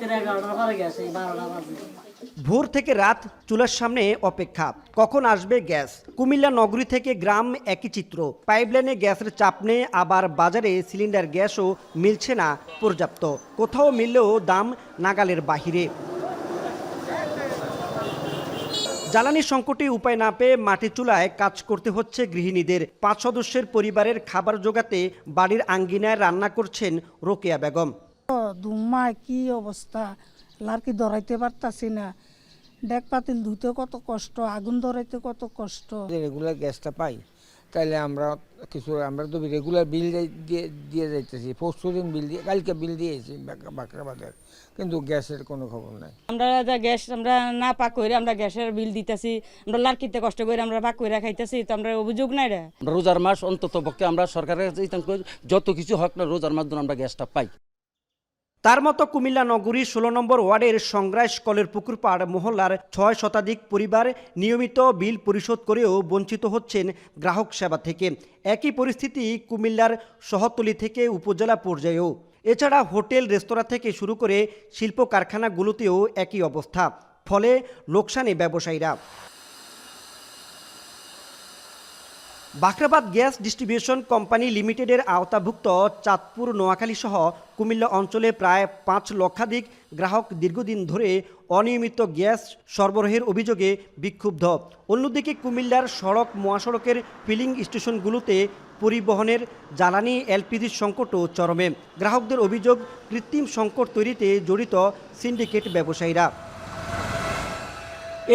রাতের 11টার পরে গ্যাস, এই 12টা বাজে। ভোর থেকে রাত চুলার সামনে অপেক্ষা, কখন আসবে গ্যাস। কুমিল্লা নগরী থেকে গ্রাম একই চিত্র। পাইপলাইনে গ্যাসের চাপ নেই, আবার বাজারে সিলিন্ডার গ্যাসও মিলছে না পর্যাপ্ত, কোথাও মিললেও দাম নাগালের বাহিরে। জ্বালানি সংকটে উপায় না পেয়ে মাটির চুলায় কাজ করতে হচ্ছে গৃহিণীদের। 5 সদস্যের পরিবারের খাবার জোগাতে বাড়ির আঙ্গিনায় রান্না করছেন রোকেয়া বেগম। ধুমায় কি অবস্থা, লার্কি ধরাইতে পারতাছি না। ডেক পাতিল ধুতে কত কষ্ট, আগুন ধরাইতে কত কষ্ট। রেগুলার গ্যাসটা পাই তাইলে আমরা তো রেগুলার বিল দিয়ে যাইতেছি। পরশুদিন বিল দিয়ে, কালকে বিল দিয়েছি বাঁকড়াবাদের, কিন্তু গ্যাসের কোনো খবর নাই। আমরা যা গ্যাস আমরা না পাক করে আমরা গ্যাসের বিল দিতেছি, আমরা লার্কিতে কষ্ট করে আমরা পাক করে খাইতেছি, তো আমরা অভিযোগ নাই রে। রোজার মাস অন্তত পক্ষে আমরা সরকারের যত কিছু হোক না, রোজার মাস আমরা গ্যাসটা পাই। তার মতো কুমিল্লা নগরীর 16 নম্বর ওয়ার্ডের সংগ্রাস কলের পুকুরপাড় মহল্লার 6 শতাধিক পরিবার নিয়মিত বিল পরিশোধ করেও বঞ্চিত হচ্ছেন গ্রাহক সেবা থেকে। একই পরিস্থিতি কুমিল্লার শহরতলি থেকে উপজেলা পর্যায়েও। এছাড়া হোটেল, রেস্তোরাঁ থেকে শুরু করে শিল্প কারখানাগুলোতেও একই অবস্থা, ফলে লোকসানে ব্যবসায়ীরা। বাখরাবাদ গ্যাস ডিস্ট্রিবিউশন কোম্পানি লিমিটেডের আওতাভুক্ত চাঁদপুর, নোয়াখালী সহ কুমিল্লা অঞ্চলে প্রায় 5 লক্ষাধিক গ্রাহক দীর্ঘদিন ধরে অনিয়মিত গ্যাস সরবরাহের অভিযোগে বিক্ষুব্ধ। অন্যদিকে কুমিল্লার সড়ক, মহাসড়কের ফিলিং স্টেশনগুলোতে পরিবহনের জ্বালানি এলপিজির সংকটও চরমে। গ্রাহকদের অভিযোগ, কৃত্রিম সংকট তৈরিতে জড়িত সিন্ডিকেট ব্যবসায়ীরা।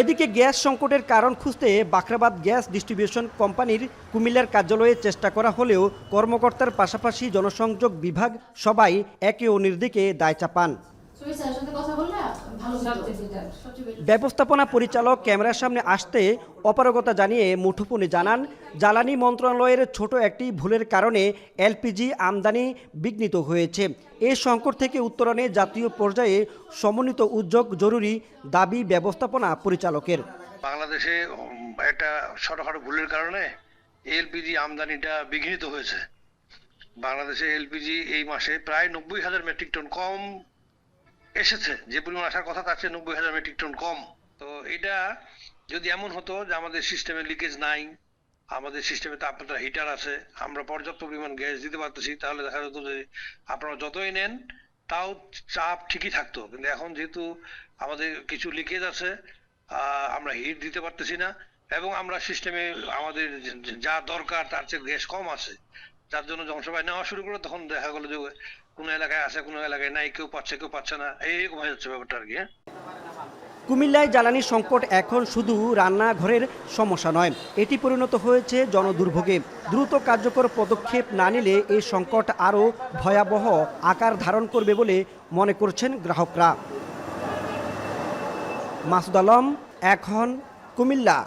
এদিকে গ্যাস সংকটের কারণ খুঁজতে বাখরাবাদ গ্যাস ডিস্ট্রিবিউশন কোম্পানির কুমিল্লার কার্যালয়ে চেষ্টা করা হলেও কর্মকর্তার পাশাপাশি জনসংযোগ বিভাগ সবাই একে অন্যের দিকে দায় চাপান। ব্যবস্থাপনা পরিচালক ক্যামেরার সামনে আসতে অপারগতা জানিয়ে মুঠোফোনে জানান, জ্বালানি মন্ত্রণালয়ের ছোট একটি ভুলের কারণে এলপিজি আমদানি বিঘ্নিত হয়েছে। এই সংকট থেকে উত্তরণে জাতীয় পর্যায়ে সমন্বিত উদ্যোগ জরুরি, দাবি ব্যবস্থাপনা পরিচালকের। বাংলাদেশে একটা ছোটখাটো ভুলের কারণে এলপিজি আমদানিটা বিঘ্নিত হয়েছে। বাংলাদেশে এলপিজি এই মাসে প্রায় 90,000 মেট্রিক টন কম এসেছে, যে পরিমাণ আসার কথা তার চেয়ে 90,000 মেট্রিক টন কম। তো এটা যদি এমন হতো যে আমাদের সিস্টেমে লিকেজ নাই, আমাদের সিস্টেমে তাপমাত্রা হিটার আছে, আমরা পর্যাপ্ত পরিমাণ গ্যাস দিতে পারতেছি, তাহলে দেখা যেত যে আপনারা যতই নেন তাও চাপ ঠিকই থাকতো। কিন্তু এখন যেহেতু আমাদের কিছু লিকেজ আছে, আমরা হিট দিতে পারতেছি না, এবং আমরা সিস্টেমে আমাদের যা দরকার তার চেয়ে গ্যাস কম আছে, যার জন্য যখন সবাই নেওয়া শুরু করে তখন দেখা গেলো যে কোনো এলাকায় আছে, কোনো এলাকায় নাই, কেউ পাচ্ছে কেউ পাচ্ছে না, এইরকম হয়ে যাচ্ছে ব্যাপারটা আর কি। কুমিল্লায় জ্বালানি সংকট এখন শুধু রান্নাঘরের সমস্যা নয়, এটি পরিণত হয়েছে জনদুর্ভোগে। দ্রুত কার্যকর পদক্ষেপ না নিলে এই সংকট আরও ভয়াবহ আকার ধারণ করবে বলে মনে করছেন গ্রাহকরা। মাসুদ আলম, এখন, কুমিল্লা।